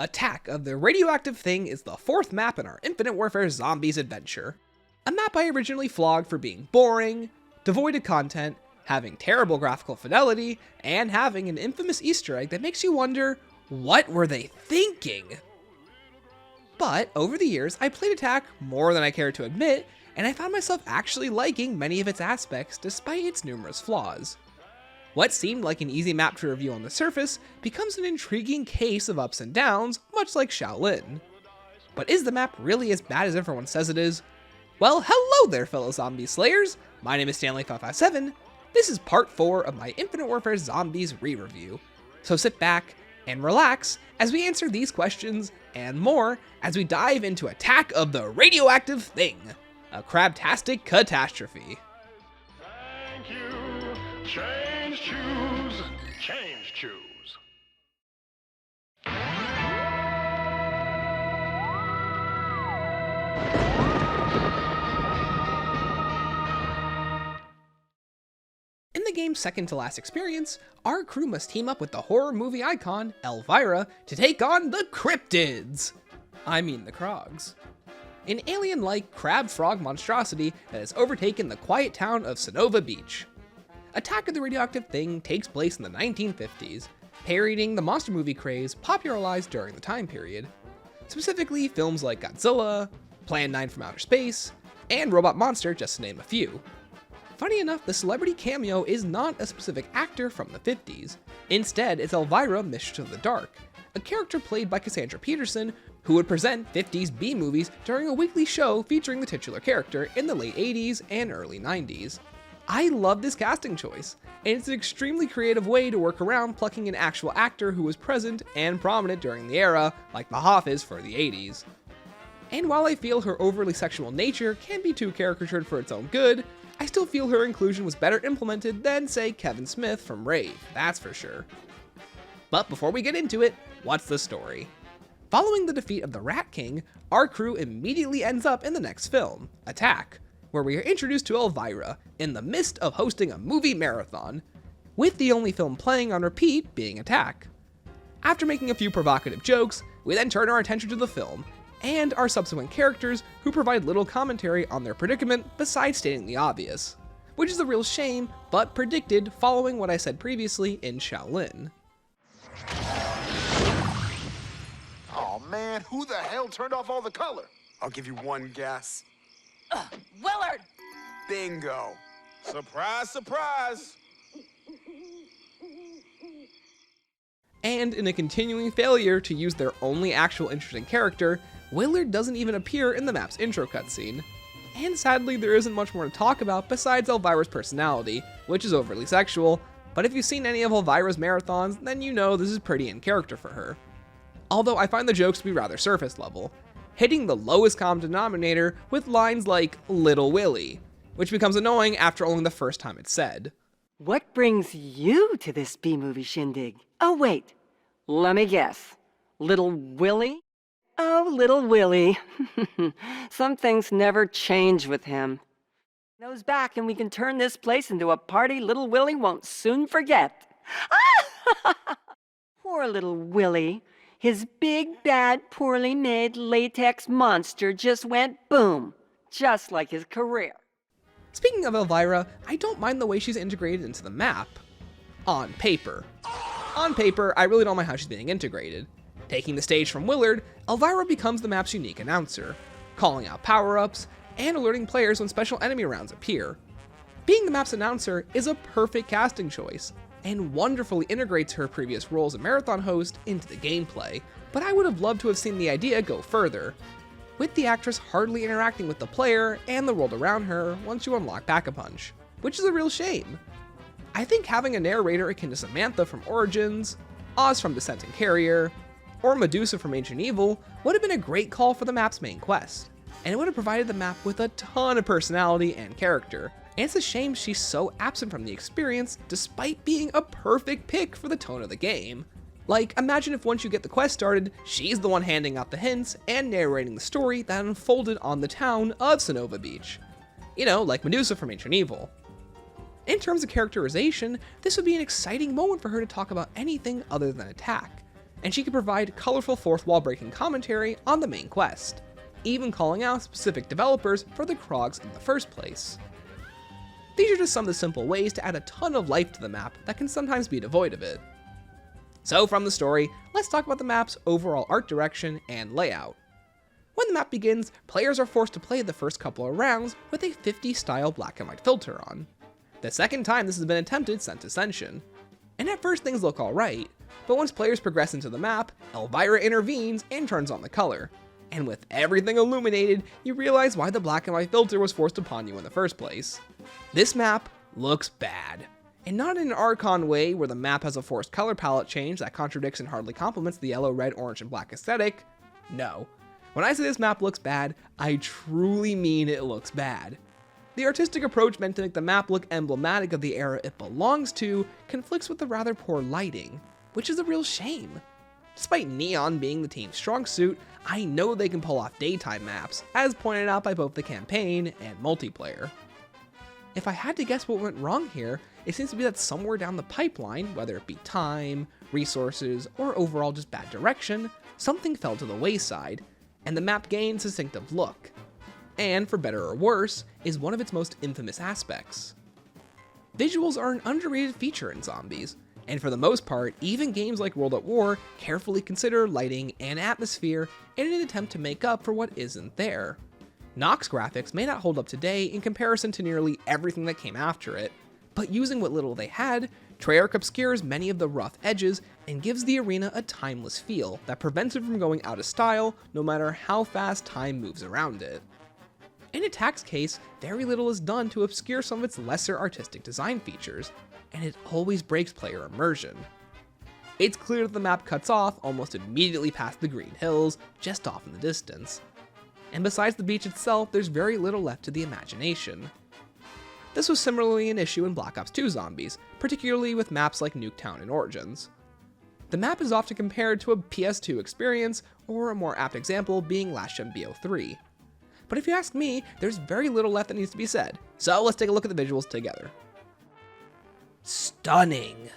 Attack of the Radioactive Thing is the fourth map in our Infinite Warfare Zombies adventure. A map I originally flogged for being boring, devoid of content, having terrible graphical fidelity, and having an infamous Easter egg that makes you wonder, what were they thinking? But over the years, I played Attack more than I care to admit, and I found myself actually liking many of its aspects despite its numerous flaws. What seemed like an easy map to review on the surface becomes an intriguing case of ups and downs, much like Shaolin. But is the map really as bad as everyone says it is? Well, hello there fellow zombie slayers! My name is Stanley557. This is part 4 of my Infinite Warfare Zombies Rereview. So sit back and relax as we answer these questions and more as we dive into Attack of the Radioactive Thing, a crabtastic catastrophe. Thank you. Change choose. Change choose. In the game's second to last experience, our crew must team up with the horror movie icon, Elvira, to take on the cryptids. I mean the Krogs. An alien-like crab-frog monstrosity that has overtaken the quiet town of Sonova Beach. Attack of the Radioactive Thing takes place in the 1950s, parodying the monster movie craze popularized during the time period. Specifically, films like Godzilla, Plan 9 from Outer Space, and Robot Monster, just to name a few. Funny enough, the celebrity cameo is not a specific actor from the 50s. Instead, it's Elvira, Mistress of the Dark, a character played by Cassandra Peterson, who would present 50s B-movies during a weekly show featuring the titular character in the late 80s and early 90s. I love this casting choice, and it's an extremely creative way to work around plucking an actual actor who was present and prominent during the era, like the Hafiz for the 80s. And while I feel her overly sexual nature can be too caricatured for its own good, I still feel her inclusion was better implemented than, say, Kevin Smith from Rave, that's for sure. But before we get into it, what's the story? Following the defeat of the Rat King, our crew immediately ends up in the next film, Attack, where we are introduced to Elvira in the midst of hosting a movie marathon, with the only film playing on repeat being Attack. After making a few provocative jokes, we then turn our attention to the film, and our subsequent characters who provide little commentary on their predicament besides stating the obvious, which is a real shame, but predicted following what I said previously in Shaolin. Oh man, who the hell turned off all the color? I'll give you one guess. Willard! Bingo. Surprise, surprise. And in a continuing failure to use their only actual interesting character, Willard doesn't even appear in the map's intro cutscene. And sadly, there isn't much more to talk about besides Elvira's personality, which is overly sexual, but if you've seen any of Elvira's marathons, then you know this is pretty in character for her. Although I find the jokes to be rather surface level, hitting the lowest common denominator with lines like Little Willie, which becomes annoying after only the first time it's said. What brings you to this B-movie shindig? Oh, wait. Let me guess. Little Willie? Oh, Little Willie. Some things never change with him. Nose back and we can turn this place into a party Little Willie won't soon forget. Poor Little Willie. His big, bad, poorly made latex monster just went boom, just like his career. Speaking of Elvira, I don't mind the way she's integrated into the map. On paper. On paper, I really don't mind how she's being integrated. Taking the stage from Willard, Elvira becomes the map's unique announcer, calling out power-ups, and alerting players when special enemy rounds appear. Being the map's announcer is a perfect casting choice, and wonderfully integrates her previous role as a marathon host into the gameplay, but I would have loved to have seen the idea go further, with the actress hardly interacting with the player and the world around her once you unlock Pack-a-Punch, which is a real shame. I think having a narrator akin to Samantha from Origins, Oz from Descent and Carrier, or Medusa from Ancient Evil would have been a great call for the map's main quest, and it would have provided the map with a ton of personality and character, and it's a shame she's so absent from the experience despite being a perfect pick for the tone of the game. Like, imagine if once you get the quest started, she's the one handing out the hints and narrating the story that unfolded on the town of Sonova Beach. You know, like Medusa from Ancient Evil. In terms of characterization, this would be an exciting moment for her to talk about anything other than Attack. and she can provide colorful fourth wall breaking commentary on the main quest, even calling out specific developers for the Krogs in the first place. These are just some of the simple ways to add a ton of life to the map that can sometimes be devoid of it. So from the story, let's talk about the map's overall art direction and layout. When the map begins, players are forced to play the first couple of rounds with a 50 style black and white filter on. The second time this has been attempted since Ascension. And at first things look alright, but once players progress into the map, Elvira intervenes and turns on the color. And with everything illuminated, you realize why the black and white filter was forced upon you in the first place. This map looks bad. And not in an Archon way where the map has a forced color palette change that contradicts and hardly complements the yellow, red, orange, and black aesthetic. No. When I say this map looks bad, I truly mean it looks bad. The artistic approach meant to make the map look emblematic of the era it belongs to conflicts with the rather poor lighting, which is a real shame. Despite neon being the team's strong suit, I know they can pull off daytime maps, as pointed out by both the campaign and multiplayer. If I had to guess what went wrong here, it seems to be that somewhere down the pipeline, whether it be time, resources, or overall just bad direction, something fell to the wayside, and the map gained distinctive look. And, for better or worse, is one of its most infamous aspects. Visuals are an underrated feature in zombies, and for the most part, even games like World at War carefully consider lighting and atmosphere in an attempt to make up for what isn't there. Nox graphics may not hold up today in comparison to nearly everything that came after it, but using what little they had, Treyarch obscures many of the rough edges and gives the arena a timeless feel that prevents it from going out of style no matter how fast time moves around it. In Attack's case, very little is done to obscure some of its lesser artistic design features, and it always breaks player immersion. It's clear that the map cuts off almost immediately past the green hills, just off in the distance. And besides the beach itself, there's very little left to the imagination. This was similarly an issue in Black Ops 2 Zombies, particularly with maps like Nuketown and Origins. The map is often compared to a PS2 experience, or a more apt example being Last Gen BO3. But if you ask me, there's very little left that needs to be said, so let's take a look at the visuals together. Stunning!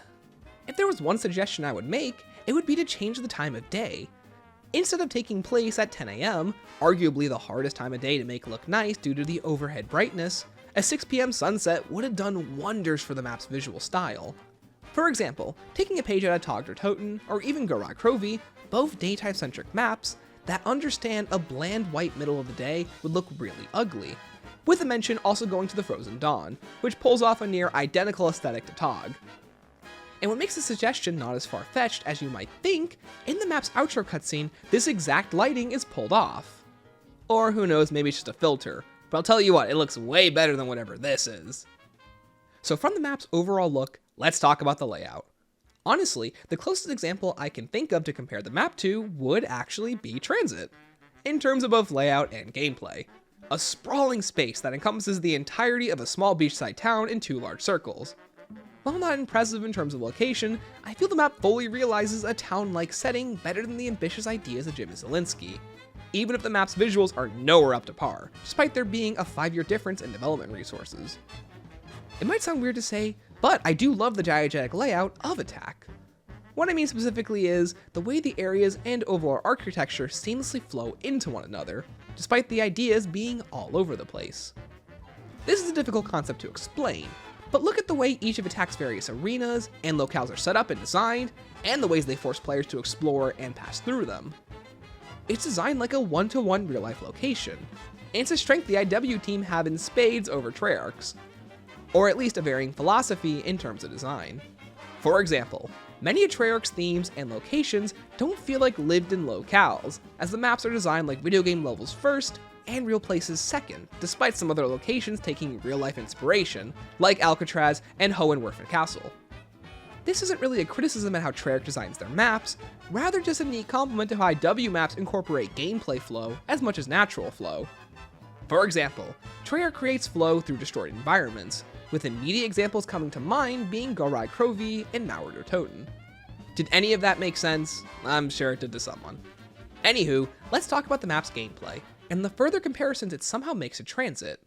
If there was one suggestion I would make, it would be to change the time of day. Instead of taking place at 10 AM, arguably the hardest time of day to make look nice due to the overhead brightness, a 6 PM sunset would have done wonders for the map's visual style. For example, taking a page out of Togg or Toten, or even Garai Krovi, both daytime-centric maps that understand a bland white middle of the day would look really ugly, with a mention also going to the Frozen Dawn, which pulls off a near identical aesthetic to Togg. And what makes the suggestion not as far-fetched as you might think, in the map's outro cutscene, this exact lighting is pulled off. Or who knows, maybe it's just a filter, but I'll tell you what, it looks way better than whatever this is. So from the map's overall look, let's talk about the layout. Honestly, the closest example I can think of to compare the map to would actually be Transit, in terms of both layout and gameplay. A sprawling space that encompasses the entirety of a small beachside town in 2 large circles. While not impressive in terms of location, I feel the map fully realizes a town-like setting better than the ambitious ideas of Jimmy Zielinski, even if the map's visuals are nowhere up to par, despite there being a 5-year difference in development resources. It might sound weird to say, but I do love the diegetic layout of Attack. What I mean specifically is the way the areas and overall architecture seamlessly flow into one another, despite the ideas being all over the place. This is a difficult concept to explain, but look at the way each of Attack's various arenas and locales are set up and designed, and the ways they force players to explore and pass through them. It's designed like a one-to-one real-life location, and it's a strength the IW team have in spades over Treyarch's, or at least a varying philosophy in terms of design. For example, many of Treyarch's themes and locations don't feel like lived-in locales, as the maps are designed like video game levels first, and real places second, despite some other locations taking real-life inspiration, like Alcatraz and Hohenwerfen Castle. This isn't really a criticism at how Treyarch designs their maps, rather just a neat compliment to how IW maps incorporate gameplay flow as much as natural flow. For example, Treyarch creates flow through destroyed environments, with immediate examples coming to mind being Garai Krovi and Mauer Toten. Did any of that make sense? I'm sure it did to someone. Anywho, let's talk about the map's gameplay, and the further comparisons it somehow makes to Transit.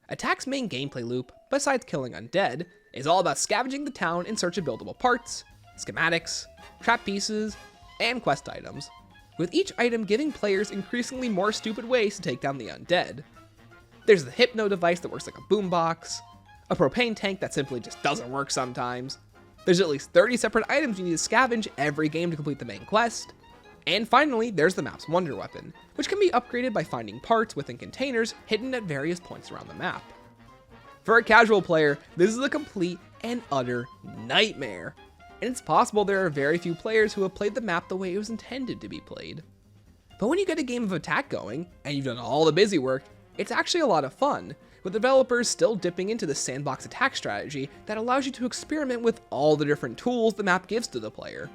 Attack's main gameplay loop, besides killing undead, is all about scavenging the town in search of buildable parts, schematics, trap pieces, and quest items, with each item giving players increasingly more stupid ways to take down the undead. There's the hypno device that works like a boombox, a propane tank that simply just doesn't work sometimes. There's at least 30 separate items you need to scavenge every game to complete the main quest. And finally, there's the map's wonder weapon, which can be upgraded by finding parts within containers hidden at various points around the map. For a casual player, this is a complete and utter nightmare, and it's possible there are very few players who have played the map the way it was intended to be played. But when you get a game of attack going, and you've done all the busy work, it's actually a lot of fun, with developers still dipping into the sandbox attack strategy that allows you to experiment with all the different tools the map gives to the player.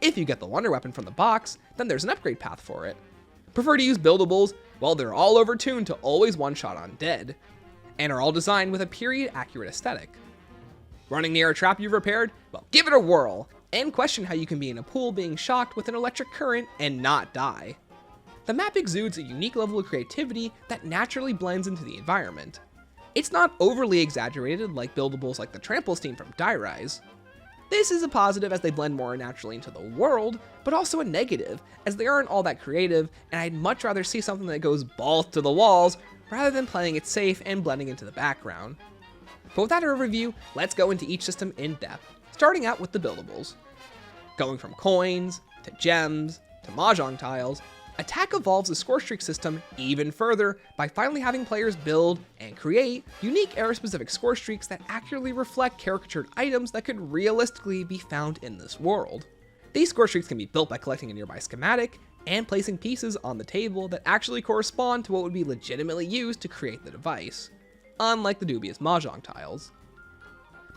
If you get the wonder weapon from the box, then there's an upgrade path for it. Prefer to use buildables? Well, they're all overtuned to always one-shot undead, and are all designed with a period-accurate aesthetic. Running near a trap you've repaired? Well, give it a whirl, and question how you can be in a pool being shocked with an electric current and not die. The map exudes a unique level of creativity that naturally blends into the environment. It's not overly exaggerated like buildables like the Trample Steam from Die Rise. This is a positive as they blend more naturally into the world, but also a negative as they aren't all that creative, and I'd much rather see something that goes balls to the walls rather than playing it safe and blending into the background. But with that overview, let's go into each system in depth, starting out with the buildables. Going from coins, to gems, to mahjong tiles, Attack evolves the score streak system even further by finally having players build and create unique era-specific score streaks that accurately reflect caricatured items that could realistically be found in this world. These score streaks can be built by collecting a nearby schematic and placing pieces on the table that actually correspond to what would be legitimately used to create the device, unlike the dubious mahjong tiles.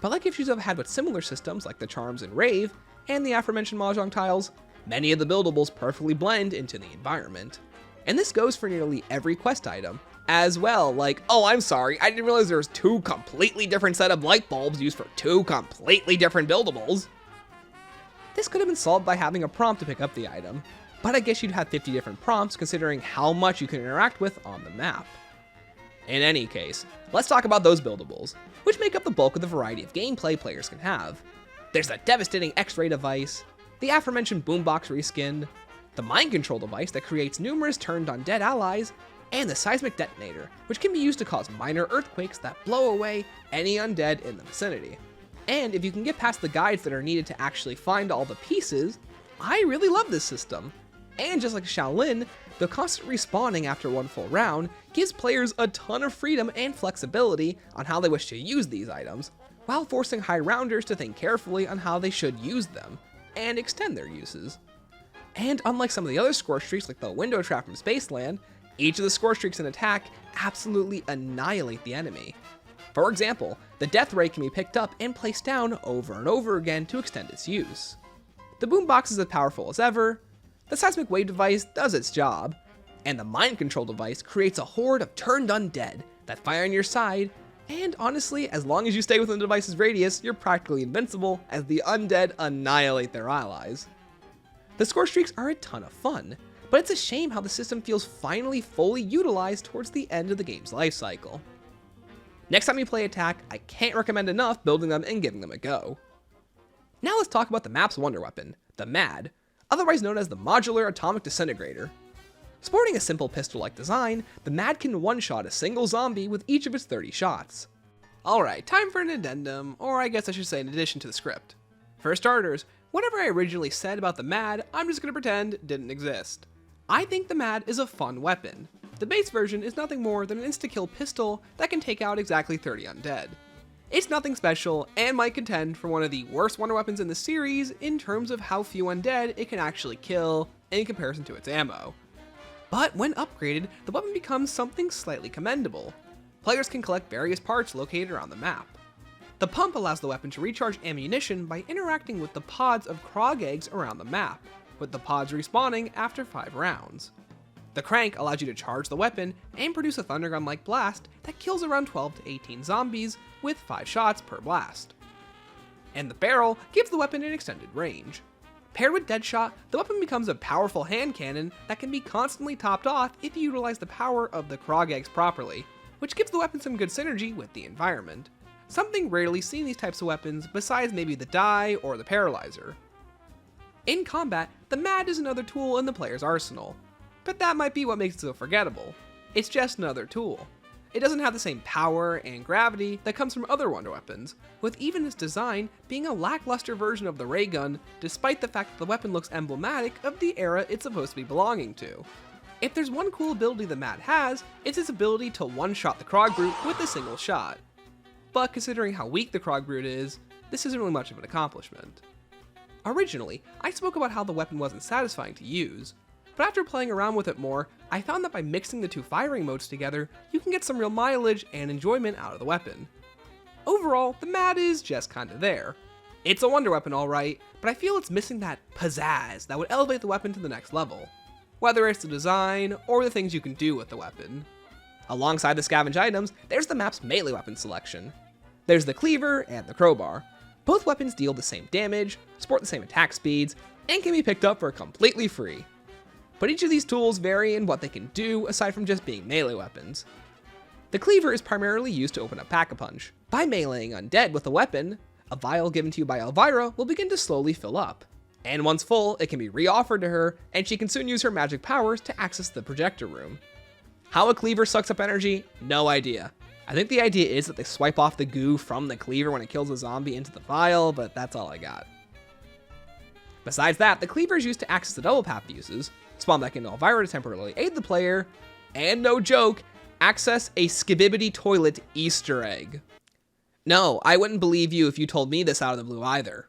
But like issues I've had with similar systems like the Charms and Rave and the aforementioned mahjong tiles, many of the buildables perfectly blend into the environment. And this goes for nearly every quest item as well, like, oh, I'm sorry, I didn't realize there was two completely different set of light bulbs used for two completely different buildables. This could have been solved by having a prompt to pick up the item, but I guess you'd have 50 different prompts considering how much you can interact with on the map. In any case, let's talk about those buildables, which make up the bulk of the variety of gameplay players can have. There's the devastating X-ray device, the aforementioned boombox reskin, the mind control device that creates numerous turned undead allies, and the seismic detonator, which can be used to cause minor earthquakes that blow away any undead in the vicinity. And if you can get past the guides that are needed to actually find all the pieces, I really love this system. And just like Shaolin, the constant respawning after one full round gives players a ton of freedom and flexibility on how they wish to use these items, while forcing high rounders to think carefully on how they should use them, and extend their uses. And unlike some of the other score streaks like the window trap from Spaceland, each of the score streaks in Attack absolutely annihilate the enemy. For example, the death ray can be picked up and placed down over and over again to extend its use. The boombox is as powerful as ever, the seismic wave device does its job, and the mind control device creates a horde of turned undead that fire on your side, and honestly, as long as you stay within the device's radius, you're practically invincible as the undead annihilate their allies. The score streaks are a ton of fun, but it's a shame how the system feels finally fully utilized towards the end of the game's life cycle. Next time you play Attack, I can't recommend enough building them and giving them a go. Now let's talk about the map's wonder weapon, the MAD, otherwise known as the Modular Atomic Disintegrator. Sporting a simple pistol-like design, the MAD can one-shot a single zombie with each of its 30 shots. Alright, time for an addendum, or I guess I should say an addition to the script. For starters, whatever I originally said about the MAD, I'm just gonna pretend didn't exist. I think the MAD is a fun weapon. The base version is nothing more than an insta-kill pistol that can take out exactly 30 undead. It's nothing special, and might contend for one of the worst wonder weapons in the series in terms of how few undead it can actually kill in comparison to its ammo. But when upgraded, the weapon becomes something slightly commendable. Players can collect various parts located around the map. The pump allows the weapon to recharge ammunition by interacting with the pods of Krog eggs around the map, with the pods respawning after 5 rounds. The crank allows you to charge the weapon and produce a thundergun-like blast that kills around 12 to 18 zombies with 5 shots per blast. And the barrel gives the weapon an extended range. Paired with Deadshot, the weapon becomes a powerful hand cannon that can be constantly topped off if you utilize the power of the Krog eggs properly, which gives the weapon some good synergy with the environment. Something rarely seen in these types of weapons besides maybe the Die or the Paralyzer. In combat, the MAD is another tool in the player's arsenal. But that might be what makes it so forgettable. It's just another tool. It doesn't have the same power and gravity that comes from other wonder weapons, with even its design being a lackluster version of the ray gun, despite the fact that the weapon looks emblematic of the era it's supposed to be belonging to. If there's one cool ability the MAD has, it's its ability to one-shot the Krog Brute with a single shot. But considering how weak the Krog Brute is, this isn't really much of an accomplishment. Originally, I spoke about how the weapon wasn't satisfying to use, but after playing around with it more, I found that by mixing the two firing modes together, you can get some real mileage and enjoyment out of the weapon. Overall, the MAD is just kinda there. It's a wonder weapon alright, but I feel it's missing that pizzazz that would elevate the weapon to the next level, whether it's the design or the things you can do with the weapon. Alongside the scavenge items, there's the map's melee weapon selection. There's the cleaver and the crowbar. Both weapons deal the same damage, sport the same attack speeds, and can be picked up for completely free. But each of these tools vary in what they can do aside from just being melee weapons. The cleaver is primarily used to open up Pack-a-Punch. By meleeing undead with a weapon, a vial given to you by Elvira will begin to slowly fill up. And once full, it can be re-offered to her, and she can soon use her magic powers to access the projector room. How a cleaver sucks up energy? No idea. I think the idea is that they swipe off the goo from the cleaver when it kills a zombie into the vial, but that's all I got. Besides that, the cleaver is used to access the double path uses, spawn back into Elvira to temporarily aid the player, and no joke, access a Skibibbity Toilet Easter egg. No, I wouldn't believe you if you told me this out of the blue either.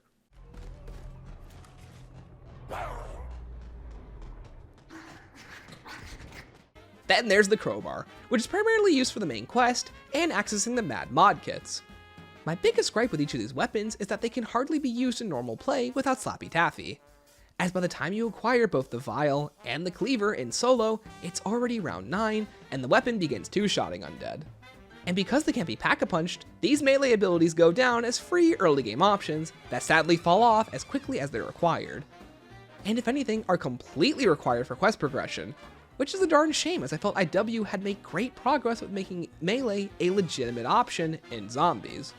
Then there's the crowbar, which is primarily used for the main quest and accessing the MAD mod kits. My biggest gripe with each of these weapons is that they can hardly be used in normal play without Slappy Taffy, as by the time you acquire both the vial and the cleaver in solo, it's already round 9 and the weapon begins two-shotting undead. And because they can't be pack-a-punched, these melee abilities go down as free early game options that sadly fall off as quickly as they're required. And if anything, are completely required for quest progression, which is a darn shame as I felt IW had made great progress with making melee a legitimate option in zombies.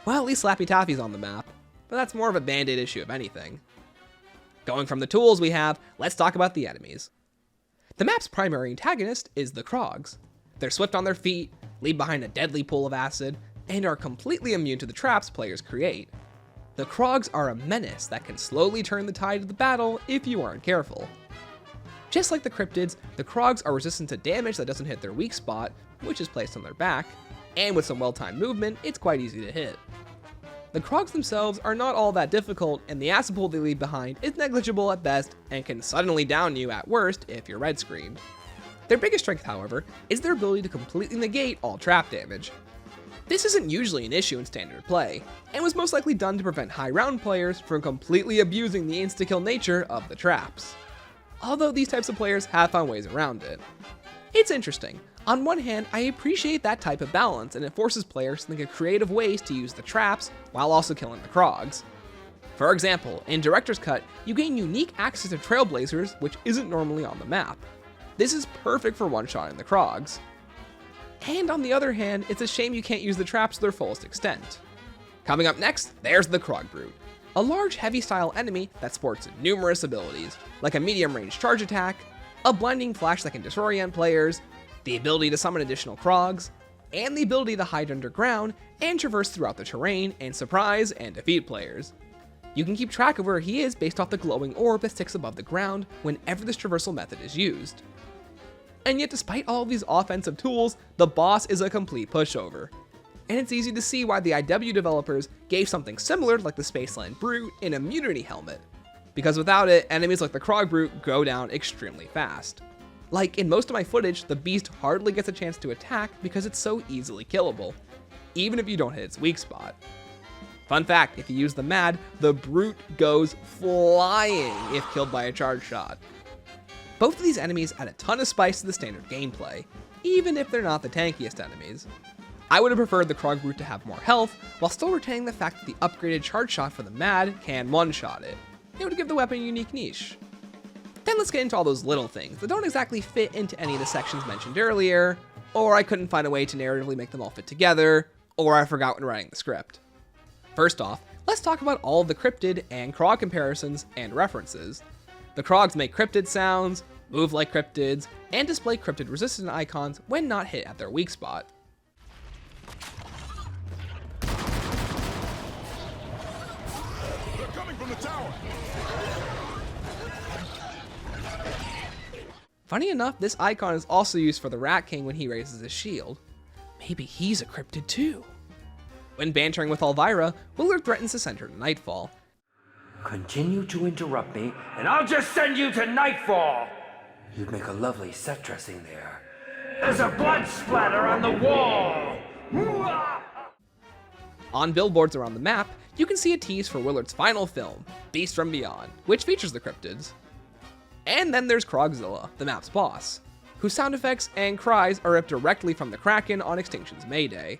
Well, at least Slappy Taffy's on the map, but that's more of a band-aid issue if anything. Going from the tools we have, let's talk about the enemies. The map's primary antagonist is the Krogs. They're swift on their feet, leave behind a deadly pool of acid, and are completely immune to the traps players create. The Krogs are a menace that can slowly turn the tide of the battle if you aren't careful. Just like the cryptids, the Krogs are resistant to damage that doesn't hit their weak spot, which is placed on their back, and with some well-timed movement, it's quite easy to hit. The Krogs themselves are not all that difficult, and the acid pool they leave behind is negligible at best and can suddenly down you at worst if you're red screened. Their biggest strength, however, is their ability to completely negate all trap damage. This isn't usually an issue in standard play, and was most likely done to prevent high round players from completely abusing the insta-kill nature of the traps. Although these types of players have found ways around it. It's interesting. On one hand, I appreciate that type of balance, and it forces players to think of creative ways to use the traps while also killing the Krogs. For example, in Director's Cut, you gain unique access to Trailblazers, which isn't normally on the map. This is perfect for one-shotting the Krogs. And on the other hand, it's a shame you can't use the traps to their fullest extent. Coming up next, there's the Krog Brute, a large heavy-style enemy that sports numerous abilities, like a medium-range charge attack, a blinding flash that can disorient players, the ability to summon additional Krogs, and the ability to hide underground and traverse throughout the terrain and surprise and defeat players. You can keep track of where he is based off the glowing orb that sticks above the ground whenever this traversal method is used. And yet despite all of these offensive tools, the boss is a complete pushover. And it's easy to see why the IW developers gave something similar like the Spaceland Brute an immunity helmet, because without it, enemies like the Krog Brute go down extremely fast. Like in most of my footage, the beast hardly gets a chance to attack because it's so easily killable, even if you don't hit its weak spot. Fun fact, if you use the MAD, the Brute goes flying if killed by a charge shot. Both of these enemies add a ton of spice to the standard gameplay, even if they're not the tankiest enemies. I would have preferred the Krog Brute to have more health, while still retaining the fact that the upgraded charge shot for the MAD can one-shot it. It would give the weapon a unique niche. Then let's get into all those little things that don't exactly fit into any of the sections mentioned earlier, or I couldn't find a way to narratively make them all fit together, or I forgot when writing the script. First off, let's talk about all of the cryptid and Krog comparisons and references. The Krogs make cryptid sounds, move like cryptids, and display cryptid resistant icons when not hit at their weak spot. They're coming from the tower. Funny enough, this icon is also used for the Rat King when he raises his shield. Maybe he's a cryptid too. When bantering with Elvira, Willard threatens to send her to Nightfall. Continue to interrupt me, and I'll just send you to Nightfall! You'd make a lovely set dressing there. There's a blood splatter on the wall! On billboards around the map, you can see a tease for Willard's final film, Beast from Beyond, which features the cryptids. And then there's Krogzilla, the map's boss, whose sound effects and cries are ripped directly from the Kraken on Extinction's May Day.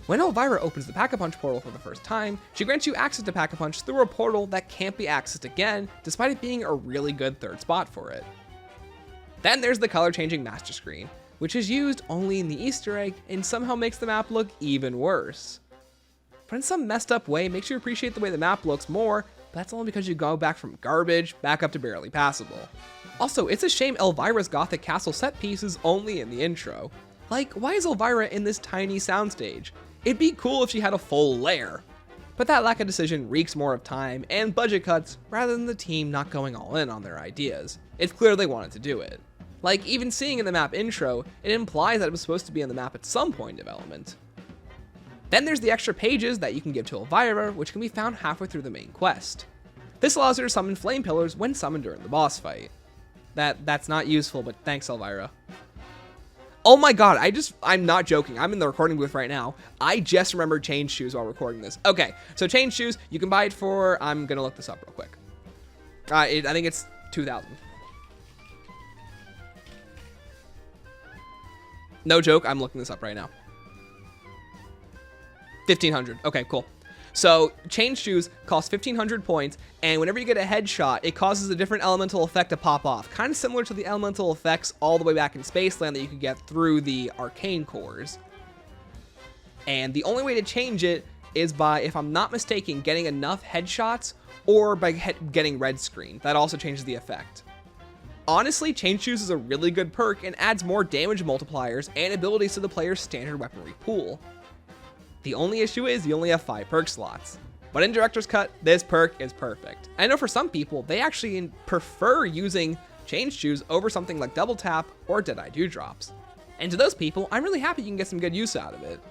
When Elvira opens the Pack-a-Punch portal for the first time, she grants you access to Pack-a-Punch through a portal that can't be accessed again, despite it being a really good third spot for it. Then there's the color-changing master screen, which is used only in the Easter egg and somehow makes the map look even worse. But in some messed up way, makes you appreciate the way the map looks more, but that's only because you go back from garbage back up to barely passable. Also, it's a shame Elvira's Gothic Castle set piece is only in the intro. Like, why is Elvira in this tiny soundstage? It'd be cool if she had a full lair. But that lack of decision reeks more of time and budget cuts rather than the team not going all in on their ideas. It's clear they wanted to do it. Like, even seeing in the map intro, it implies that it was supposed to be on the map at some point in development. Then there's the extra pages that you can give to Elvira, which can be found halfway through the main quest. This allows her to summon flame pillars when summoned during the boss fight. That's not useful, but thanks, Elvira. Oh my god, I'm not joking. I'm in the recording booth right now. I just remembered Change Shoes while recording this. Okay, so Change Shoes, you can buy it for, I'm gonna look this up real quick. I think it's 2,000. No joke, I'm looking this up right now. 1,500, okay, cool. So, Change Shoes cost 1,500 points, and whenever you get a headshot, it causes a different elemental effect to pop off. Kind of similar to the elemental effects all the way back in Spaceland that you could get through the arcane cores. And the only way to change it is by, if I'm not mistaken, getting enough headshots, or by getting red screen. That also changes the effect. Honestly, Change Shoes is a really good perk and adds more damage multipliers and abilities to the player's standard weaponry pool. The only issue is you only have 5 perk slots. But in Director's Cut, this perk is perfect. I know for some people, they actually prefer using Change Shoes over something like Double Tap or Deadeye Dewdrops. And to those people, I'm really happy you can get some good use out of it.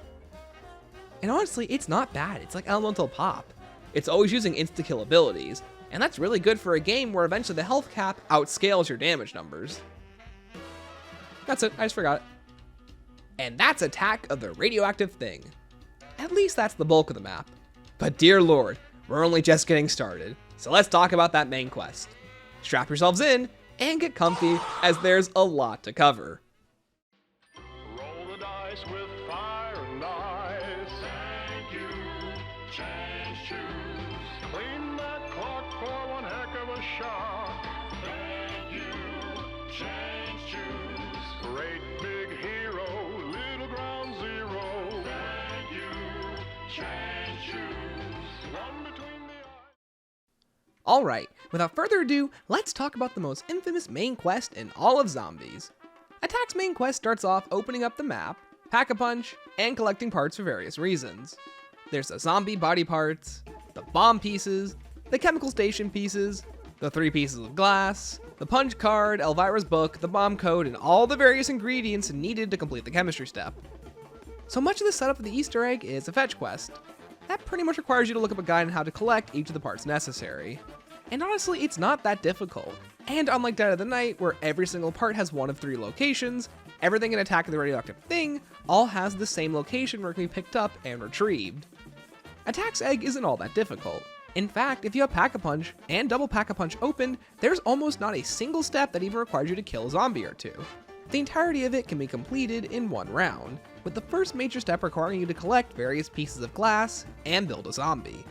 And honestly, it's not bad. It's like Elemental Pop. It's always using insta-kill abilities, and that's really good for a game where eventually the health cap outscales your damage numbers. That's it, I just forgot it. And that's Attack of the Radioactive Thing. At least that's the bulk of the map. But dear lord, we're only just getting started, so let's talk about that main quest. Strap yourselves in and get comfy, as there's a lot to cover. Roll the dice with fire and ice. Thank you, Change Shoes. Clean that clock for one heck of a shot. Thank you, Change Shoes. Great big hero, little ground zero. Thank you, Change Shoes. One between the eyes. Alright, without further ado, let's talk about the most infamous main quest in all of Zombies. Attack's main quest starts off opening up the map, Pack-a-Punch, and collecting parts for various reasons. There's the zombie body parts, the bomb pieces, the chemical station pieces, the 3 pieces of glass, the punch card, Elvira's book, the bomb code, and all the various ingredients needed to complete the chemistry step. So much of the setup of the Easter egg is a fetch quest. That pretty much requires you to look up a guide on how to collect each of the parts necessary. And honestly, it's not that difficult. And unlike Dead of the Night, where every single part has one of 3 locations, everything in Attack of the Radioactive Thing all has the same location where it can be picked up and retrieved. Attack's egg isn't all that difficult. In fact, if you have Pack-a-Punch and double Pack-a-Punch opened, there's almost not a single step that even requires you to kill a zombie or 2. The entirety of it can be completed in one round, with the first major step requiring you to collect various pieces of glass and build a zombie.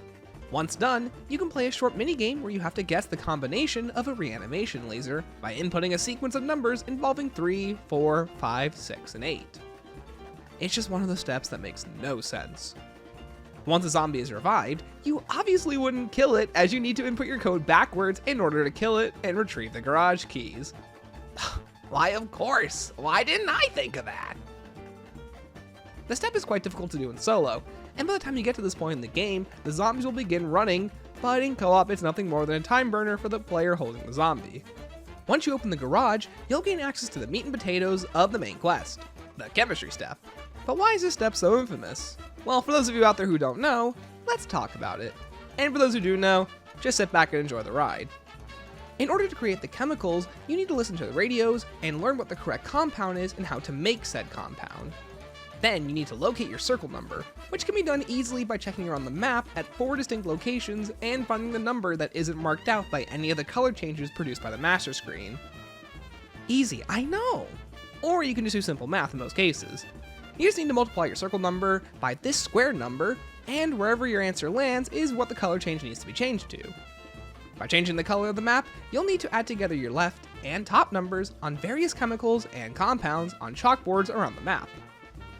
Once done, you can play a short minigame where you have to guess the combination of a reanimation laser by inputting a sequence of numbers involving 3, 4, 5, 6, and 8. It's just one of those steps that makes no sense. Once a zombie is revived, you obviously wouldn't kill it, as you need to input your code backwards in order to kill it and retrieve the garage keys. Why, of course! Why didn't I think of that? The step is quite difficult to do in solo, and by the time you get to this point in the game, the zombies will begin running, but in co-op it's nothing more than a time burner for the player holding the zombie. Once you open the garage, you'll gain access to the meat and potatoes of the main quest, the chemistry step. But why is this step so infamous? Well, for those of you out there who don't know, let's talk about it. And for those who do know, just sit back and enjoy the ride. In order to create the chemicals, you need to listen to the radios and learn what the correct compound is and how to make said compound. Then you need to locate your circle number, which can be done easily by checking around the map at 4 distinct locations and finding the number that isn't marked out by any of the color changes produced by the master screen. Easy, I know! Or you can just do simple math in most cases. You just need to multiply your circle number by this square number, and wherever your answer lands is what the color change needs to be changed to. By changing the color of the map, you'll need to add together your left and top numbers on various chemicals and compounds on chalkboards around the map.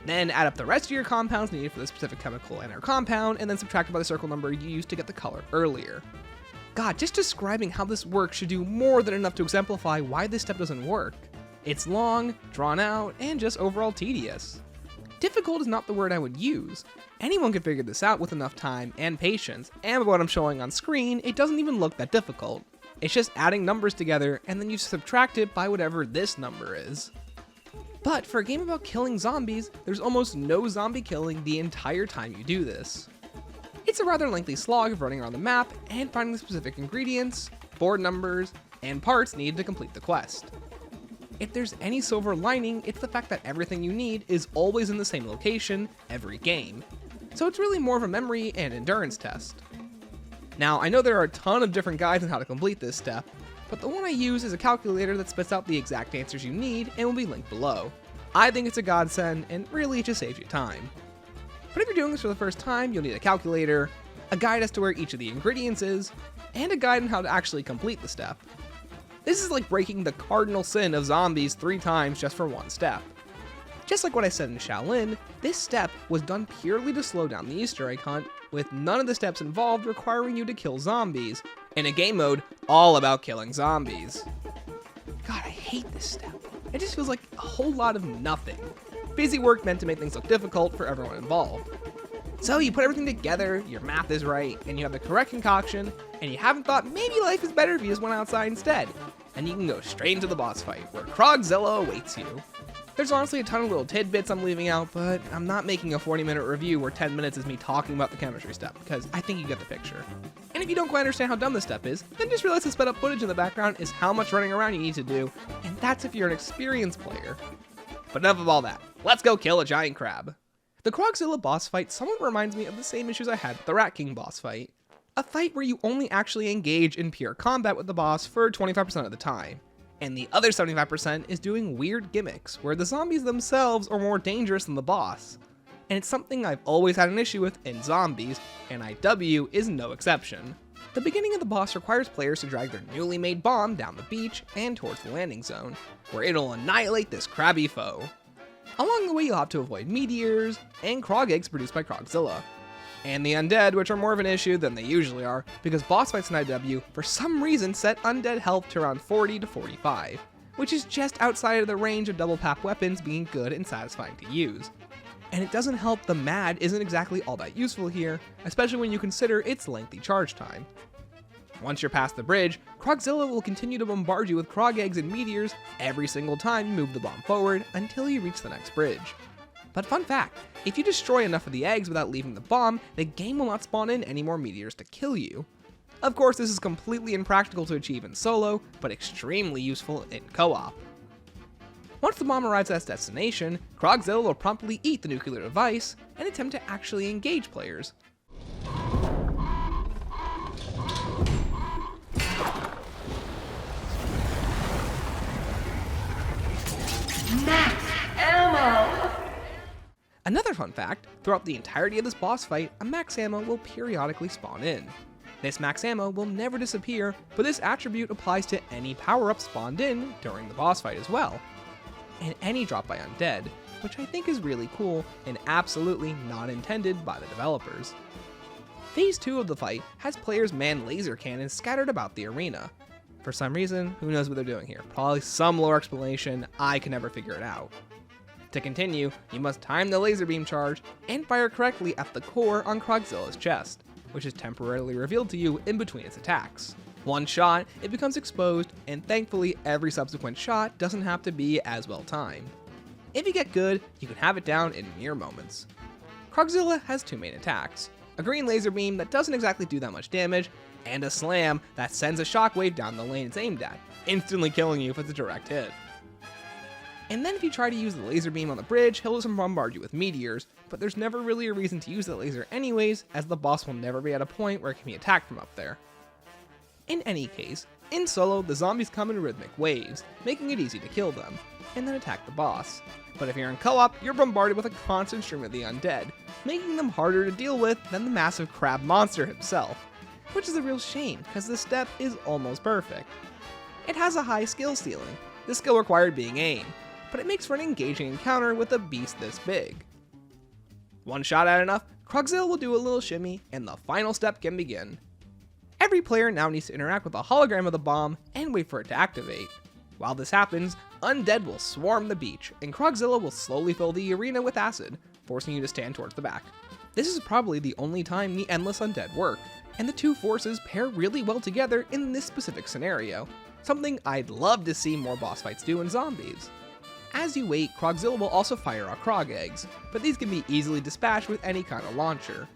Then add up the rest of your compounds needed for the specific chemical and or compound, and then subtract it by the circle number you used to get the color earlier. God, just describing how this works should do more than enough to exemplify why this step doesn't work. It's long, drawn out, and just overall tedious. Difficult is not the word I would use. Anyone can figure this out with enough time and patience, and with what I'm showing on screen, it doesn't even look that difficult. It's just adding numbers together, and then you subtract it by whatever this number is. But for a game about killing zombies, there's almost no zombie killing the entire time you do this. It's a rather lengthy slog of running around the map and finding the specific ingredients, board numbers, and parts needed to complete the quest. If there's any silver lining, it's the fact that everything you need is always in the same location every game. So it's really more of a memory and endurance test. Now, I know there are a ton of different guides on how to complete this step, but the one I use is a calculator that spits out the exact answers you need and will be linked below. I think it's a godsend, and really it just saves you time. But if you're doing this for the first time, you'll need a calculator, a guide as to where each of the ingredients is, and a guide on how to actually complete the step. This is like breaking the cardinal sin of zombies 3 times just for one step. Just like what I said in Shaolin, this step was done purely to slow down the Easter egg hunt, with none of the steps involved requiring you to kill zombies, in a game mode all about killing zombies. God, I hate this step. It just feels like a whole lot of nothing. Busy work meant to make things look difficult for everyone involved. So you put everything together, your math is right, and you have the correct concoction, and you haven't thought maybe life is better if you just went outside instead. And you can go straight into the boss fight, where Krogzilla awaits you. There's honestly a ton of little tidbits I'm leaving out, but I'm not making a 40-minute review where 10 minutes is me talking about the chemistry step, because I think you get the picture. And if you don't quite understand how dumb this step is, then just realize the sped up footage in the background is how much running around you need to do, and that's if you're an experienced player. But enough of all that, let's go kill a giant crab. The Krogzilla boss fight somewhat reminds me of the same issues I had with the Rat King boss fight. A fight where you only actually engage in pure combat with the boss for 25% of the time. And the other 75% is doing weird gimmicks, where the zombies themselves are more dangerous than the boss. And it's something I've always had an issue with in zombies, and IW is no exception. The beginning of the boss requires players to drag their newly made bomb down the beach and towards the landing zone, where it'll annihilate this crabby foe. Along the way, you'll have to avoid meteors and Krog eggs produced by Krogzilla. And the undead, which are more of an issue than they usually are, because boss fights in IW, for some reason, set undead health to around 40 to 45, which is just outside of the range of double pap weapons being good and satisfying to use. And it doesn't help the MAD isn't exactly all that useful here, especially when you consider its lengthy charge time. Once you're past the bridge, Krogzilla will continue to bombard you with Krog eggs and meteors every single time you move the bomb forward until you reach the next bridge. But fun fact, if you destroy enough of the eggs without leaving the bomb, the game will not spawn in any more meteors to kill you. Of course, this is completely impractical to achieve in solo, but extremely useful in co-op. Once the bomb arrives at its destination, Krogzilla will promptly eat the nuclear device and attempt to actually engage players. fun fact, throughout the entirety of this boss fight, a max ammo will periodically spawn in. This max ammo will never disappear, but this attribute applies to any power-up spawned in during the boss fight as well. And any drop by undead, which I think is really cool and absolutely not intended by the developers. Phase 2 of the fight has players man laser cannons scattered about the arena. For some reason, who knows what they're doing here? Probably some lore explanation, I can never figure it out. To continue, you must time the laser beam charge and fire correctly at the core on Krogzilla's chest, which is temporarily revealed to you in between its attacks. One shot, it becomes exposed, and thankfully every subsequent shot doesn't have to be as well timed. If you get good, you can have it down in mere moments. Krogzilla has two main attacks, a green laser beam that doesn't exactly do that much damage, and a slam that sends a shockwave down the lane it's aimed at, instantly killing you if it's a direct hit. And then if you try to use the laser beam on the bridge, he'll just bombard you with meteors, but there's never really a reason to use that laser anyways, as the boss will never be at a point where it can be attacked from up there. In any case, in solo, the zombies come in rhythmic waves, making it easy to kill them, and then attack the boss. But if you're in co-op, you're bombarded with a constant stream of the undead, making them harder to deal with than the massive crab monster himself, which is a real shame because this step is almost perfect. It has a high skill ceiling, the skill required being aim, but it makes for an engaging encounter with a beast this big. One shot at enough, Krogzilla will do a little shimmy, and the final step can begin. Every player now needs to interact with a hologram of the bomb and wait for it to activate. While this happens, undead will swarm the beach, and Krogzilla will slowly fill the arena with acid, forcing you to stand towards the back. This is probably the only time the endless undead work, and the two forces pair really well together in this specific scenario, something I'd love to see more boss fights do in zombies. As you wait, Krogzilla will also fire out Krog eggs, but these can be easily dispatched with any kind of launcher.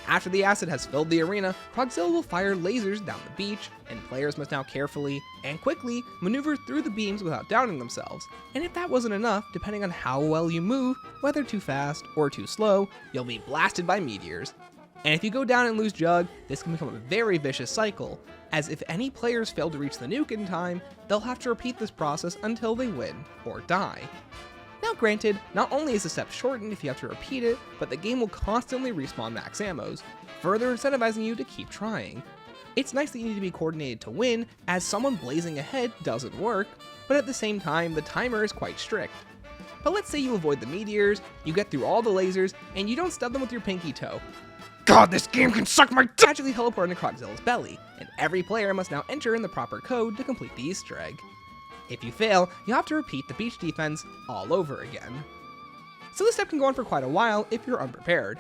After the acid has filled the arena, Krogzilla will fire lasers down the beach, and players must now carefully and quickly maneuver through the beams without downing themselves. And if that wasn't enough, depending on how well you move, whether too fast or too slow, you'll be blasted by meteors. And if you go down and lose Jug, this can become a very vicious cycle, as if any players fail to reach the nuke in time, they'll have to repeat this process until they win or die. Now granted, not only is the step shortened if you have to repeat it, but the game will constantly respawn max ammos, further incentivizing you to keep trying. It's nice that you need to be coordinated to win, as someone blazing ahead doesn't work, but at the same time, the timer is quite strict. But let's say you avoid the meteors, you get through all the lasers, and you don't stub them with your pinky toe. God, this game can suck my dick! Magically teleport into Krogzilla's belly, and every player must now enter in the proper code to complete the Easter egg. If you fail, you have to repeat the beach defense all over again. So this step can go on for quite a while if you're unprepared.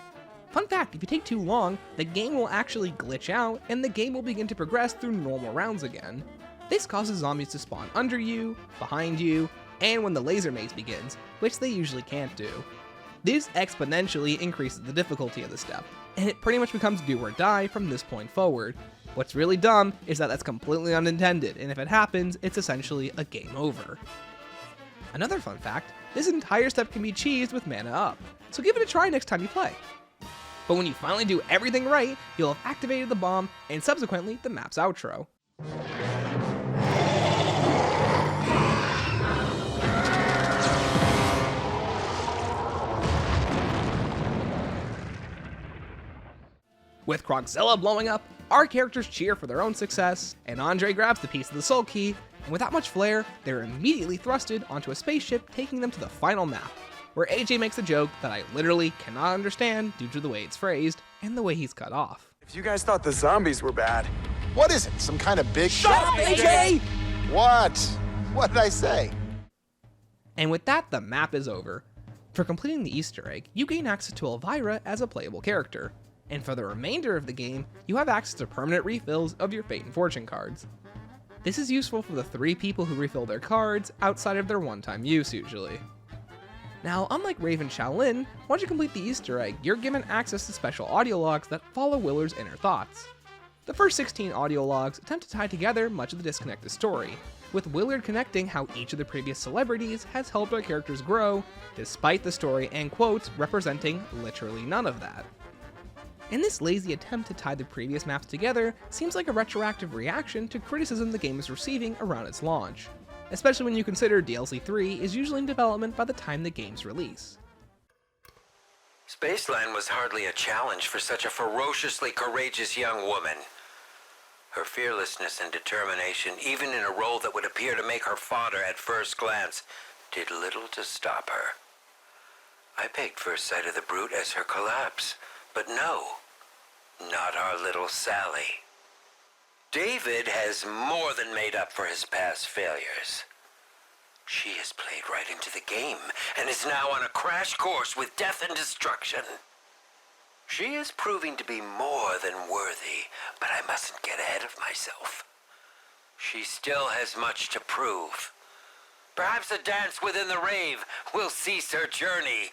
Fun fact, if you take too long, the game will actually glitch out and the game will begin to progress through normal rounds again. This causes zombies to spawn under you, behind you, and when the laser maze begins, which they usually can't do. This exponentially increases the difficulty of the step, and it pretty much becomes do or die from this point forward. What's really dumb is that that's completely unintended, and if it happens, it's essentially a game over. Another fun fact, this entire step can be cheesed with mana up, so give it a try next time you play. But when you finally do everything right, you'll have activated the bomb, and subsequently the map's outro. With Krogzilla blowing up, our characters cheer for their own success, and Andre grabs the piece of the soul key, and without much flair, they're immediately thrusted onto a spaceship taking them to the final map, where AJ makes a joke that I literally cannot understand due to the way it's phrased, and the way he's cut off. If you guys thought the zombies were bad, What is it? Some kind of big... Shut up, AJ! What? What did I say? And with that, the map is over. For completing the Easter egg, you gain access to Elvira as a playable character, and for the remainder of the game, you have access to permanent refills of your Fate and Fortune cards. This is useful for the 3 people who refill their cards outside of their one-time use usually. Now, unlike Raven Shaolin, once you complete the Easter egg, you're given access to special audio logs that follow Willard's inner thoughts. The first 16 audio logs attempt to tie together much of the disconnected story, with Willard connecting how each of the previous celebrities has helped our characters grow, despite the story and quotes representing literally none of that. And this lazy attempt to tie the previous maps together seems like a retroactive reaction to criticism the game is receiving around its launch, especially when you consider DLC 3 is usually in development by the time the game's release. Spaceline was hardly a challenge for such a ferociously courageous young woman. Her fearlessness and determination, even in a role that would appear to make her fodder at first glance, did little to stop her. I pegged first sight of the brute as her collapse, but no, not our little Sally. David has more than made up for his past failures. She has played right into the game and is now on a crash course with death and destruction. She is proving to be more than worthy, but I mustn't get ahead of myself. She still has much to prove. Perhaps a dance within the rave will cease her journey.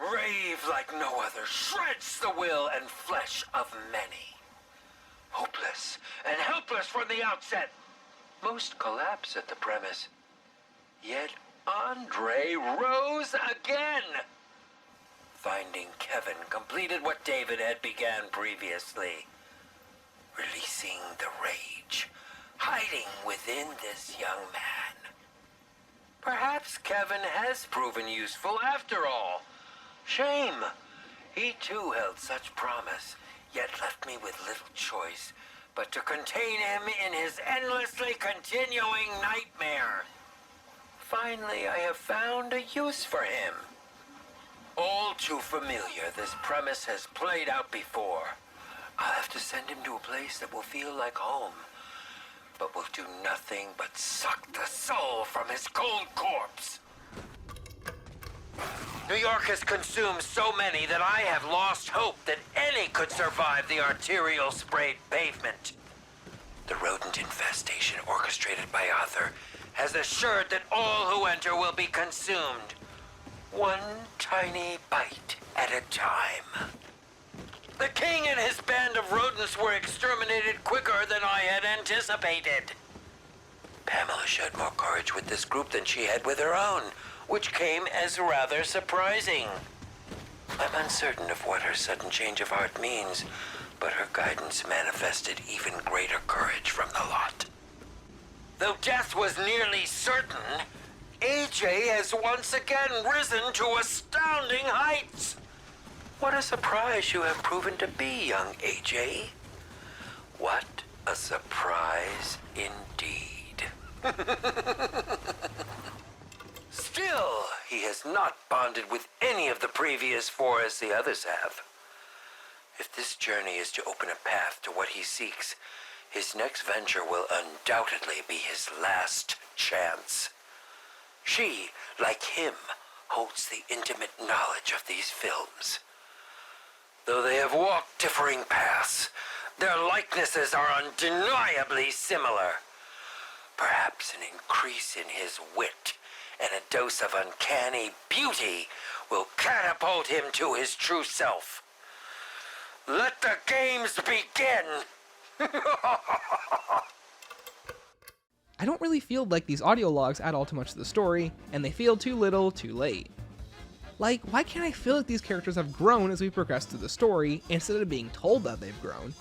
Rave like no other shreds the will and flesh of many. Hopeless and helpless from the outset. Most collapse at the premise. Yet Andre rose again. Finding Kevin completed what David had began previously. Releasing the rage, hiding within this young man. Perhaps Kevin has proven useful after all. Shame. He too held such promise, yet left me with little choice but to contain him in his endlessly continuing nightmare. Finally, I have found a use for him. All too familiar, this premise has played out before. I'll have to send him to a place that will feel like home, but will do nothing but suck the soul from his cold corpse. New York has consumed so many that I have lost hope that any could survive the arterial sprayed pavement. The rodent infestation orchestrated by Arthur has assured that all who enter will be consumed, one tiny bite at a time. The king and his band of rodents were exterminated quicker than I had anticipated. Pamela showed more courage with this group than she had with her own, which came as rather surprising. I'm uncertain of what her sudden change of heart means, but her guidance manifested even greater courage from the lot. Though death was nearly certain, AJ has once again risen to astounding heights. What a surprise you have proven to be, young AJ. What a surprise indeed. Still, he has not bonded with any of the previous four as the others have. If this journey is to open a path to what he seeks, his next venture will undoubtedly be his last chance. She, like him, holds the intimate knowledge of these films. Though they have walked differing paths, their likenesses are undeniably similar. Perhaps an increase in his wit and a dose of uncanny beauty will catapult him to his true self. Let the games begin! I don't really feel like these audio logs add all too much to the story, and they feel too little, too late. Like, why can't I feel like these characters have grown as we progress through the story, instead of being told that they've grown?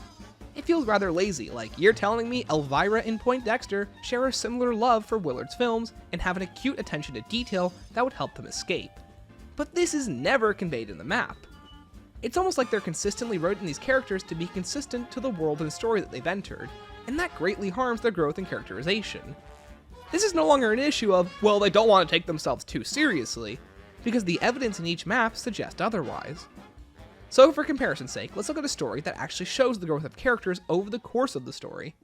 It feels rather lazy, like you're telling me Elvira and Poindexter share a similar love for Willard's films and have an acute attention to detail that would help them escape. But this is never conveyed in the map. It's almost like they're consistently writing these characters to be consistent to the world and story that they've entered, and that greatly harms their growth and characterization. This is no longer an issue of, well, they don't want to take themselves too seriously, because the evidence in each map suggests otherwise. So for comparison's sake, let's look at a story that actually shows the growth of characters over the course of the story.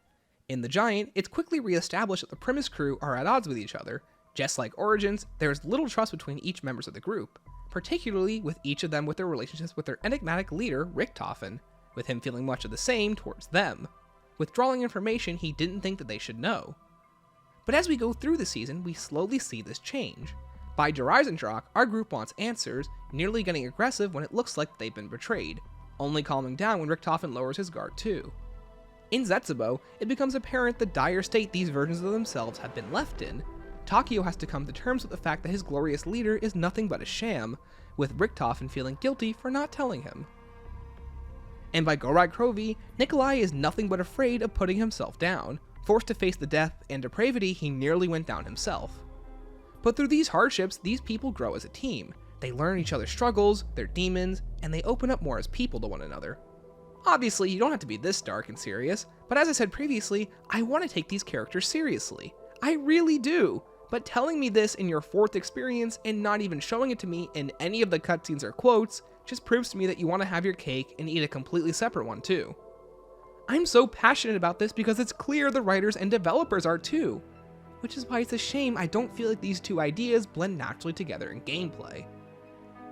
In The Giant, it's quickly re-established that the Primus crew are at odds with each other. Just like Origins, there is little trust between each members of the group, particularly with each of them with their relationships with their enigmatic leader, Richtofen, with him feeling much of the same towards them, withdrawing information he didn't think that they should know. But as we go through the season, we slowly see this change. By Der Eisendrache, our group wants answers, nearly getting aggressive when it looks like they've been betrayed, only calming down when Richtofen lowers his guard too. In Zetsubo, it becomes apparent the dire state these versions of themselves have been left in. Takio has to come to terms with the fact that his glorious leader is nothing but a sham, with Richtofen feeling guilty for not telling him. And by Gorai Krovi, Nikolai is nothing but afraid of putting himself down, forced to face the death and depravity he nearly went down himself. But through these hardships, these people grow as a team. They learn each other's struggles, their demons, and they open up more as people to one another. Obviously, you don't have to be this dark and serious, but as I said previously, I want to take these characters seriously. I really do. But telling me this in your 4th experience and not even showing it to me in any of the cutscenes or quotes just proves to me that you want to have your cake and eat a completely separate one too. I'm so passionate about this because it's clear the writers and developers are too, which is why it's a shame I don't feel like these two ideas blend naturally together in gameplay.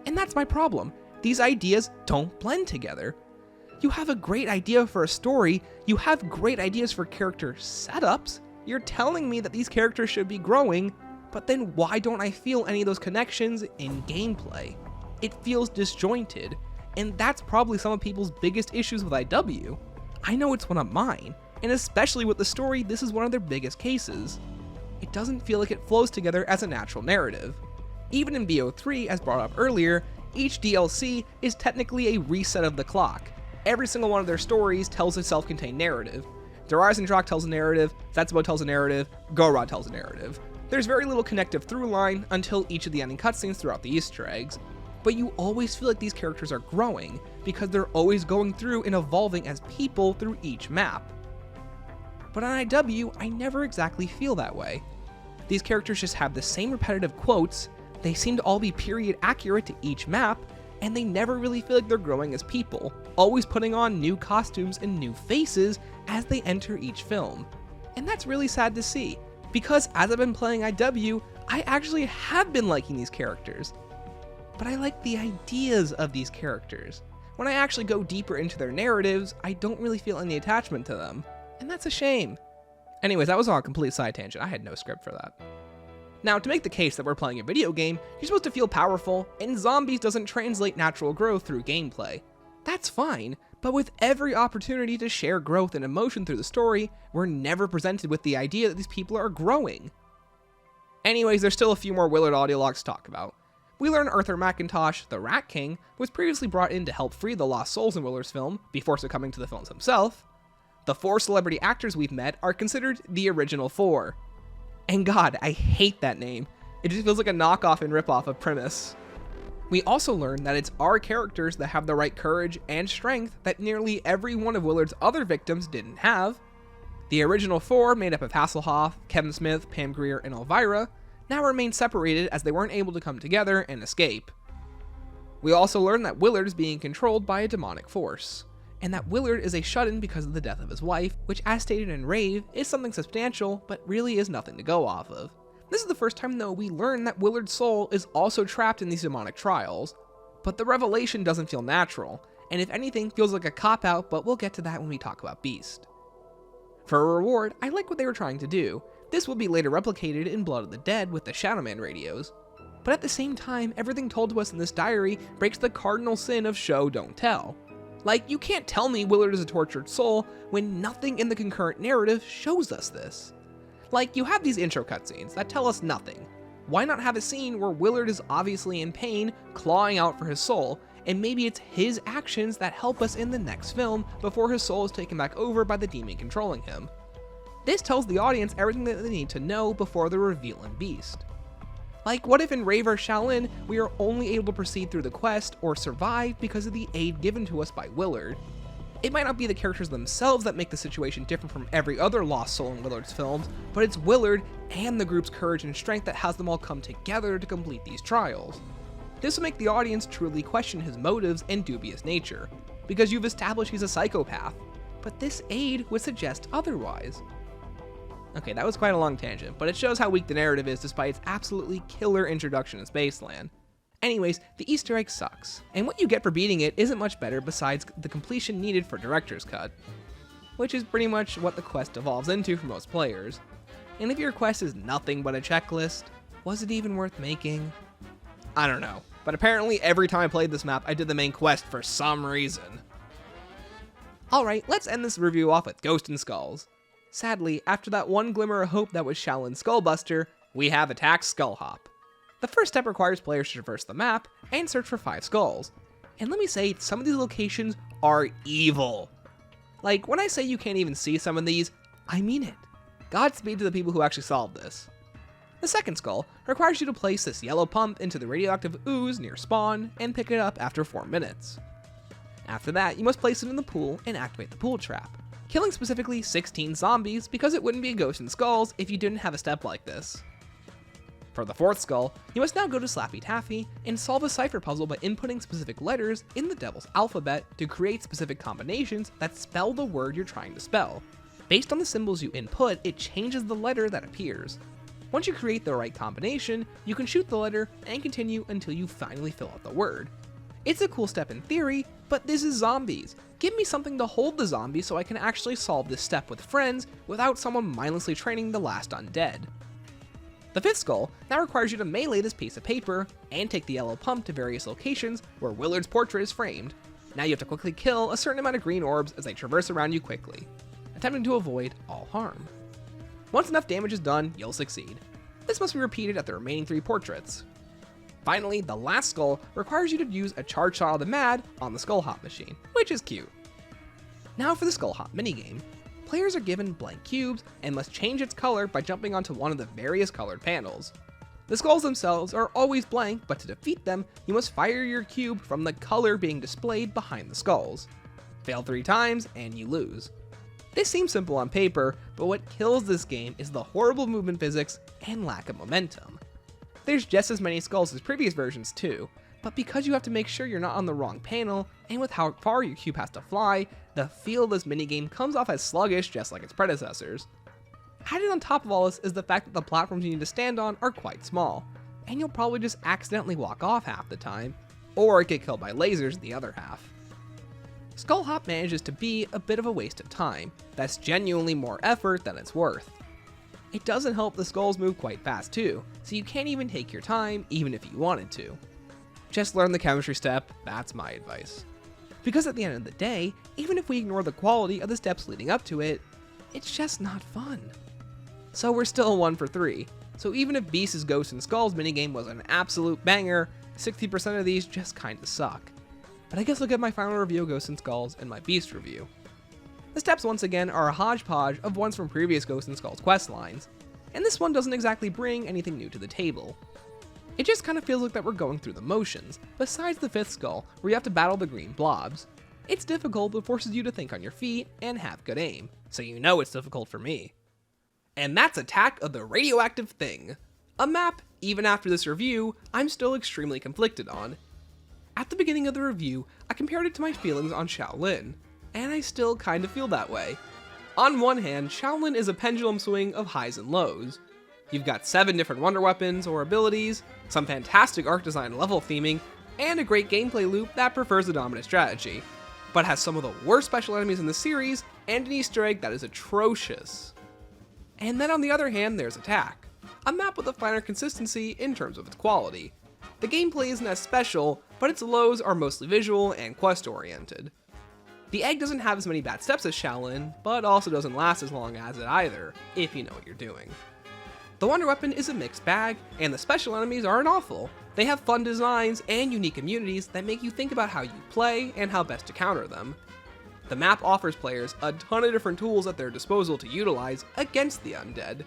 And that's my problem. These ideas don't blend together. You have a great idea for a story, you have great ideas for character setups, you're telling me that these characters should be growing, but then why don't I feel any of those connections in gameplay? It feels disjointed, and that's probably some of people's biggest issues with IW. I know it's one of mine, and especially with the story, this is one of their biggest cases. It doesn't feel like it flows together as a natural narrative. Even in BO3, as brought up earlier, each DLC is technically a reset of the clock. Every single one of their stories tells a self-contained narrative. Drak tells a narrative, Zetsubo tells a narrative, Gorod tells a narrative. There's very little connective through line until each of the ending cutscenes throughout the Easter eggs, but you always feel like these characters are growing, because they're always going through and evolving as people through each map. But on IW, I never exactly feel that way. These characters just have the same repetitive quotes, they seem to all be period accurate to each map, and they never really feel like they're growing as people, always putting on new costumes and new faces as they enter each film. And that's really sad to see, because as I've been playing IW, I actually have been liking these characters. But I like the ideas of these characters. When I actually go deeper into their narratives, I don't really feel any attachment to them, and that's a shame. Anyways, that was all a complete side tangent, I had no script for that. Now, to make the case that we're playing a video game, you're supposed to feel powerful, and zombies doesn't translate natural growth through gameplay. That's fine, but with every opportunity to share growth and emotion through the story, we're never presented with the idea that these people are growing. Anyways, there's still a few more Willard audio logs to talk about. We learn Arthur McIntosh, the Rat King, was previously brought in to help free the lost souls in Willard's film, before succumbing to the films himself. The 4 celebrity actors we've met are considered the original 4. And God, I hate that name. It just feels like a knockoff and ripoff of Primus. We also learn that it's our characters that have the right courage and strength that nearly every one of Willard's other victims didn't have. The original 4, made up of Hasselhoff, Kevin Smith, Pam Grier, and Elvira, now remain separated as they weren't able to come together and escape. We also learn that Willard is being controlled by a demonic force, and that Willard is a shut-in because of the death of his wife, which, as stated in Rave, is something substantial, but really is nothing to go off of. This is the first time, though, we learn that Willard's soul is also trapped in these demonic trials, but the revelation doesn't feel natural, and if anything, feels like a cop-out, but we'll get to that when we talk about Beast. For a reward, I like what they were trying to do. This will be later replicated in Blood of the Dead with the Shadowman radios, but at the same time, everything told to us in this diary breaks the cardinal sin of show, don't tell. Like, you can't tell me Willard is a tortured soul when nothing in the concurrent narrative shows us this. Like, you have these intro cutscenes that tell us nothing. Why not have a scene where Willard is obviously in pain, clawing out for his soul, and maybe it's his actions that help us in the next film before his soul is taken back over by the demon controlling him. This tells the audience everything that they need to know before the reveal in Beast. Like, what if in Rave or Shaolin, we are only able to proceed through the quest or survive because of the aid given to us by Willard? It might not be the characters themselves that make the situation different from every other lost soul in Willard's films, but it's Willard and the group's courage and strength that has them all come together to complete these trials. This will make the audience truly question his motives and dubious nature, because you've established he's a psychopath, but this aid would suggest otherwise. Okay, that was quite a long tangent, but it shows how weak the narrative is despite its absolutely killer introduction in Spaceland. Anyways, the Easter egg sucks, and what you get for beating it isn't much better besides the completion needed for Director's Cut, which is pretty much what the quest devolves into for most players. And if your quest is nothing but a checklist, was it even worth making? I don't know, but apparently every time I played this map, I did the main quest for some reason. Alright, let's end this review off with Ghost and Skulls. Sadly, after that one glimmer of hope that was Shaolin's Skullbuster, we have Attack Skullhop. The first step requires players to traverse the map and search for 5 skulls. And let me say, some of these locations are evil. Like, when I say you can't even see some of these, I mean it. Godspeed to the people who actually solved this. The second skull requires you to place this yellow pump into the radioactive ooze near spawn and pick it up after 4 minutes. After that, you must place it in the pool and activate the pool trap, killing specifically 16 zombies because it wouldn't be a Ghost in Skulls if you didn't have a step like this. For the fourth skull, you must now go to Slappy Taffy and solve a cipher puzzle by inputting specific letters in the devil's alphabet to create specific combinations that spell the word you're trying to spell. Based on the symbols you input, it changes the letter that appears. Once you create the right combination, you can shoot the letter and continue until you finally fill out the word. It's a cool step in theory, but this is zombies. Give me something to hold the zombies so I can actually solve this step with friends without someone mindlessly training the last undead. The fifth skull now requires you to melee this piece of paper and take the yellow pump to various locations where Willard's portrait is framed. Now you have to quickly kill a certain amount of green orbs as they traverse around you quickly, attempting to avoid all harm. Once enough damage is done, you'll succeed. This must be repeated at the remaining 3 portraits. Finally, the last skull requires you to use a charge shot of the Mad on the Skull Hop machine, which is cute. Now for the Skull Hop minigame. Players are given blank cubes and must change its color by jumping onto one of the various colored panels. The skulls themselves are always blank, but to defeat them, you must fire your cube from the color being displayed behind the skulls. Fail 3 times and you lose. This seems simple on paper, but what kills this game is the horrible movement physics and lack of momentum. There's just as many skulls as previous versions too, but because you have to make sure you're not on the wrong panel, and with how far your cube has to fly, the feel of this minigame comes off as sluggish just like its predecessors. Added on top of all this is the fact that the platforms you need to stand on are quite small, and you'll probably just accidentally walk off half the time, or get killed by lasers the other half. Skull Hop manages to be a bit of a waste of time, that's genuinely more effort than it's worth. It doesn't help the skulls move quite fast too, so you can't even take your time even if you wanted to. Just learn the chemistry step, that's my advice. Because at the end of the day, even if we ignore the quality of the steps leading up to it, it's just not fun. So we're still 1 for 3, so even if Beast's Ghosts and Skulls minigame was an absolute banger, 60% of these just kinda suck. But I guess look at my final review of Ghosts and Skulls and my Beast review. The steps once again are a hodgepodge of ones from previous Ghosts and Skulls quest lines, and this one doesn't exactly bring anything new to the table. It just kind of feels like that we're going through the motions, besides the 5th skull where you have to battle the green blobs. It's difficult but forces you to think on your feet and have good aim, so you know it's difficult for me. And that's Attack of the Radioactive Thing, a map, even after this review, I'm still extremely conflicted on. At the beginning of the review, I compared it to my feelings on Shaolin, and I still kind of feel that way. On one hand, Shaolin is a pendulum swing of highs and lows. You've got 7 different wonder weapons or abilities, some fantastic art design and level theming, and a great gameplay loop that prefers the dominant strategy, but has some of the worst special enemies in the series and an Easter egg that is atrocious. And then on the other hand, there's Attack, a map with a finer consistency in terms of its quality. The gameplay isn't as special, but its lows are mostly visual and quest oriented. The egg doesn't have as many bad steps as Shaolin, but also doesn't last as long as it either, if you know what you're doing. The wonder weapon is a mixed bag, and the special enemies aren't awful. They have fun designs and unique immunities that make you think about how you play and how best to counter them. The map offers players a ton of different tools at their disposal to utilize against the undead,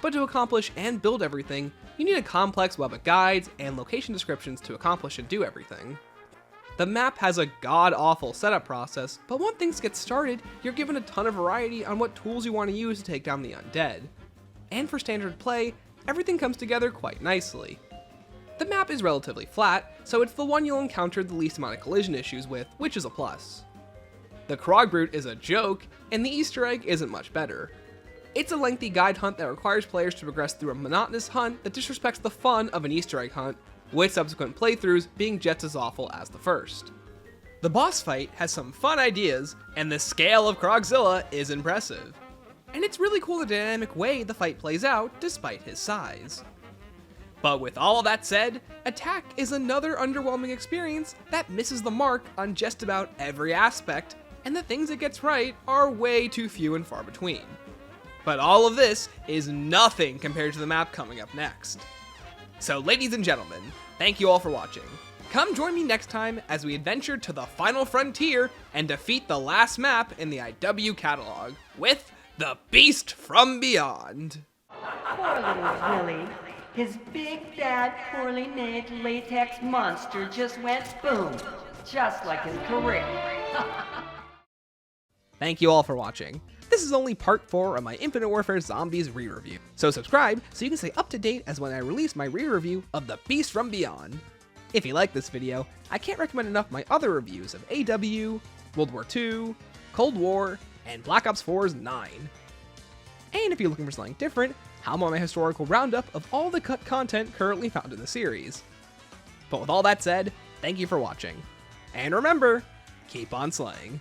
but to accomplish and build everything, you need a complex web of guides and location descriptions to accomplish and do everything. The map has a god-awful setup process, but once things get started, you're given a ton of variety on what tools you want to use to take down the undead. And for standard play, everything comes together quite nicely. The map is relatively flat, so it's the one you'll encounter the least amount of collision issues with, which is a plus. The Krog Brute is a joke, and the Easter egg isn't much better. It's a lengthy guide hunt that requires players to progress through a monotonous hunt that disrespects the fun of an Easter egg hunt, with subsequent playthroughs being just as awful as the first. The boss fight has some fun ideas, and the scale of Krogzilla is impressive. And it's really cool the dynamic way the fight plays out despite his size. But with all of that said, Attack is another underwhelming experience that misses the mark on just about every aspect, and the things it gets right are way too few and far between. But all of this is nothing compared to the map coming up next. So ladies and gentlemen, thank you all for watching. Come join me next time as we adventure to the final frontier and defeat the last map in the IW catalog with the Beast from Beyond. Poor little Willie. his big, bad, poorly made latex monster just went boom, just like his career. Thank you all for watching. This is only part 4 of my Infinite Warfare Zombies Rereview, so subscribe so you can stay up to date as when I release my re-review of The Beast from Beyond. If you like this video, I can't recommend enough my other reviews of AW, World War II, Cold War, and Black Ops 4's 9. And if you're looking for something different, how about my historical roundup of all the cut content currently found in the series? But with all that said, thank you for watching. And remember, keep on slaying.